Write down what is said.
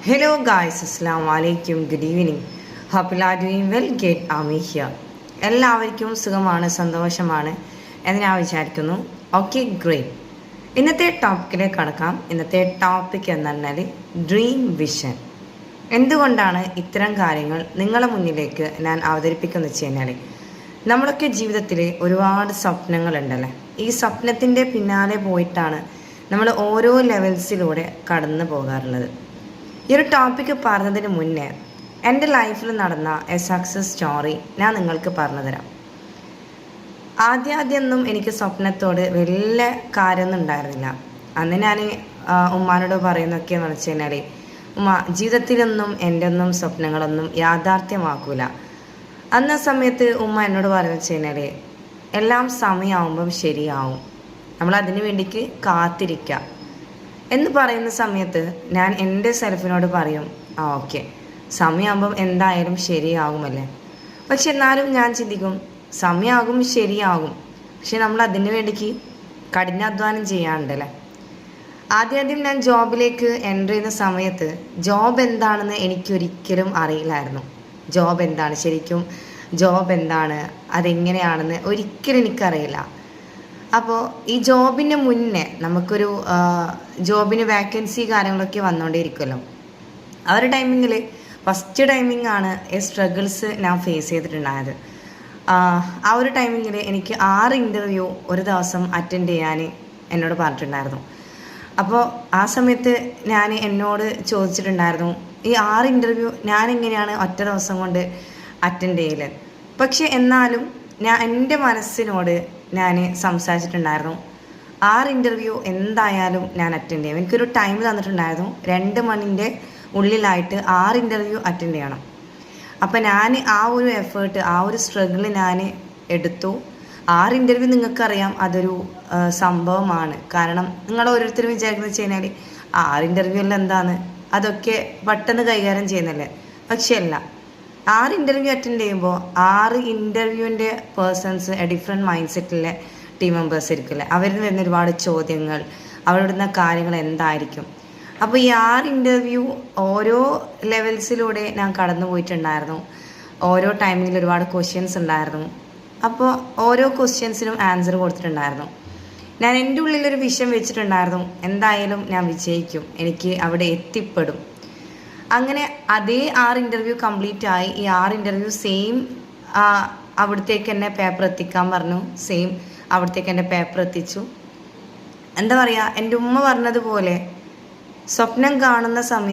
Hello guys, Assalamu alaikum, good evening. Hope you are doing well, get Ami here. എല്ലാവർക്കും സുഖമാണ്, സന്തോഷമാണ് എന്ന് ഞാൻ വിചാരിക്കുന്നു. Okay, great. ഇന്നത്തെ ടോപ്പിക്കിലേക്ക് കടക്കാം. ഇന്നത്തെ ടോപ്പിക് എന്ന് പറഞ്ഞാൽ ഡ്രീം വിഷൻ. എന്തുകൊണ്ടാണ് ഇത്തരം കാര്യങ്ങൾ നിങ്ങളുടെ മുന്നിലേക്ക് ഞാൻ അവതരിപ്പിക്കുന്നത് വെച്ച് കഴിഞ്ഞാൽ, നമ്മളൊക്കെ ജീവിതത്തിൽ ഒരുപാട് സ്വപ്നങ്ങളുണ്ടല്ലേ. ഈ സ്വപ്നത്തിൻ്റെ പിന്നാലെ പോയിട്ടാണ് നമ്മൾ ഓരോ ലെവൽസിലൂടെ കടന്നു പോകാറുള്ളത്. ഈ ഒരു ടോപ്പിക്ക് പറഞ്ഞതിന് മുന്നേ എൻ്റെ ലൈഫിൽ നടന്ന എ സക്സസ് സ്റ്റോറി ഞാൻ നിങ്ങൾക്ക് പറഞ്ഞു തരാം. ആദ്യമൊന്നും എനിക്ക് സ്വപ്നത്തോട് വലിയ കാര്യമൊന്നും ഉണ്ടായിരുന്നില്ല. അന്ന് ഞാൻ ഉമ്മാനോട് പറയുന്നൊക്കെയെന്ന് വെച്ച് കഴിഞ്ഞാൽ, ഉമ്മ ജീവിതത്തിലൊന്നും എൻ്റെ ഒന്നും സ്വപ്നങ്ങളൊന്നും യാഥാർത്ഥ്യമാക്കൂല. അന്ന സമയത്ത് ഉമ്മ എന്നോട് പറഞ്ഞു വെച്ച് കഴിഞ്ഞാൽ, എല്ലാം സമയമാകുമ്പം ശരിയാവും, നമ്മൾ അതിനു വേണ്ടിക്ക് കാത്തിരിക്കുക എന്ന് പറയുന്ന സമയത്ത് ഞാൻ എൻ്റെ സെൽഫിനോട് പറയും, ഓക്കെ, സമയമാകുമ്പം എന്തായാലും ശരിയാകുമല്ലേ. പക്ഷെ എന്നാലും ഞാൻ ചിന്തിക്കും, സമയമാകും, ശരിയാകും, പക്ഷെ നമ്മൾ അതിന് വേണ്ടിക്ക് കഠിനാധ്വാനം ചെയ്യാറുണ്ടല്ലേ. ആദ്യം ഞാൻ ജോബിലേക്ക് എൻ്റർ ചെയ്യുന്ന സമയത്ത് ജോബ് എന്താണെന്ന് എനിക്കൊരിക്കലും അറിയില്ലായിരുന്നു. ജോബ് എന്താണ്, ശരിക്കും ജോബ് എന്താണ്, അതെങ്ങനെയാണെന്ന് ഒരിക്കലും എനിക്കറിയില്ല. അപ്പോൾ ഈ ജോബിന് മുന്നേ നമുക്കൊരു ജോബിന് വാക്കൻസി കാര്യങ്ങളൊക്കെ വന്നുകൊണ്ടേയിരിക്കുമല്ലോ. ആ ഒരു ടൈമിങ്ങിൽ ഫസ്റ്റ് ടൈമിംഗ് ആണ് ഈ സ്ട്രഗിൾസ് ഞാൻ ഫേസ് ചെയ്തിട്ടുണ്ടായത്. ആ ഒരു ടൈമിങ്ങിൽ എനിക്ക് 6 ഇൻ്റർവ്യൂ ഒരു ദിവസം അറ്റൻഡ് ചെയ്യാൻ എന്നോട് പറഞ്ഞിട്ടുണ്ടായിരുന്നു. അപ്പോൾ ആ സമയത്ത് ഞാൻ എന്നോട് ചോദിച്ചിട്ടുണ്ടായിരുന്നു, ഈ 6 ഇൻ്റർവ്യൂ ഞാൻ എങ്ങനെയാണ് ഒറ്റ ദിവസം കൊണ്ട് അറ്റൻഡ് ചെയ്യൽ. പക്ഷെ എന്നാലും ഞാൻ എൻ്റെ മനസ്സിനോട് ഞാൻ സംസാരിച്ചിട്ടുണ്ടായിരുന്നു, 6 ഇൻ്റർവ്യൂ എന്തായാലും ഞാൻ അറ്റൻഡ് ചെയ്യും. എനിക്കൊരു ടൈം തന്നിട്ടുണ്ടായിരുന്നു, 2 മണിൻ്റെ ഉള്ളിലായിട്ട് 6 ഇൻ്റർവ്യൂ അറ്റൻഡ് ചെയ്യണം. അപ്പം ഞാൻ ആ ഒരു എഫേർട്ട്, ആ ഒരു സ്ട്രഗിൾ ഞാൻ എടുത്തു. 6 ഇൻ്റർവ്യൂ നിങ്ങൾക്കറിയാം, അതൊരു സംഭവമാണ്. കാരണം നിങ്ങൾ ഓരോരുത്തരും വിചാരിക്കുന്നത് വെച്ച് കഴിഞ്ഞാൽ 6 ഇൻ്റർവ്യൂവിൽ എന്താണ്, അതൊക്കെ പെട്ടെന്ന് കൈകാര്യം ചെയ്യുന്നല്ലേ. പക്ഷേ അല്ല, 6 ഇൻ്റർവ്യൂ അറ്റൻഡ് ചെയ്യുമ്പോൾ 6 ഇൻ്റർവ്യൂവിൻ്റെ പേഴ്സൺസ് ഡിഫറെൻറ്റ് മൈൻഡ് സെറ്റിലെ ടീം മെമ്പേഴ്സ് ആയിരിക്കില്ലേ. അവരിൽ നിന്ന് വരുന്ന ഒരുപാട് ചോദ്യങ്ങൾ, അവരുടെ കാര്യങ്ങൾ എന്തായിരിക്കും. അപ്പോൾ ഈ 6 ഇൻ്റർവ്യൂ ഓരോ ലെവൽസിലൂടെ ഞാൻ കടന്നു പോയിട്ടുണ്ടായിരുന്നു. ഓരോ ടൈമിൽ ഒരുപാട് ക്വസ്റ്റ്യൻസ് ഉണ്ടായിരുന്നു. അപ്പോൾ ഓരോ ക്വസ്റ്റ്യൻസിനും ആൻസർ കൊടുത്തിട്ടുണ്ടായിരുന്നു. ഞാൻ എൻ്റെ ഉള്ളിലൊരു വിഷൻ വെച്ചിട്ടുണ്ടായിരുന്നു, എന്തായാലും ഞാൻ വിജയിക്കും, എനിക്ക് അവിടെ എത്തിപ്പെടും. അങ്ങനെ അതേ 6 ഇൻ്റർവ്യൂ കംപ്ലീറ്റ് ആയി. ഈ 6 ഇൻ്റർവ്യൂ സെയിം അവിടത്തേക്ക് തന്നെ പേപ്പർ എത്തിക്കാൻ പറഞ്ഞു. സെയിം അവിടത്തേക്ക് എൻ്റെ പേപ്പർ എത്തിച്ചു. എന്താ പറയുക, എൻ്റെ ഉമ്മ പറഞ്ഞതുപോലെ സ്വപ്നം കാണുന്ന സമയം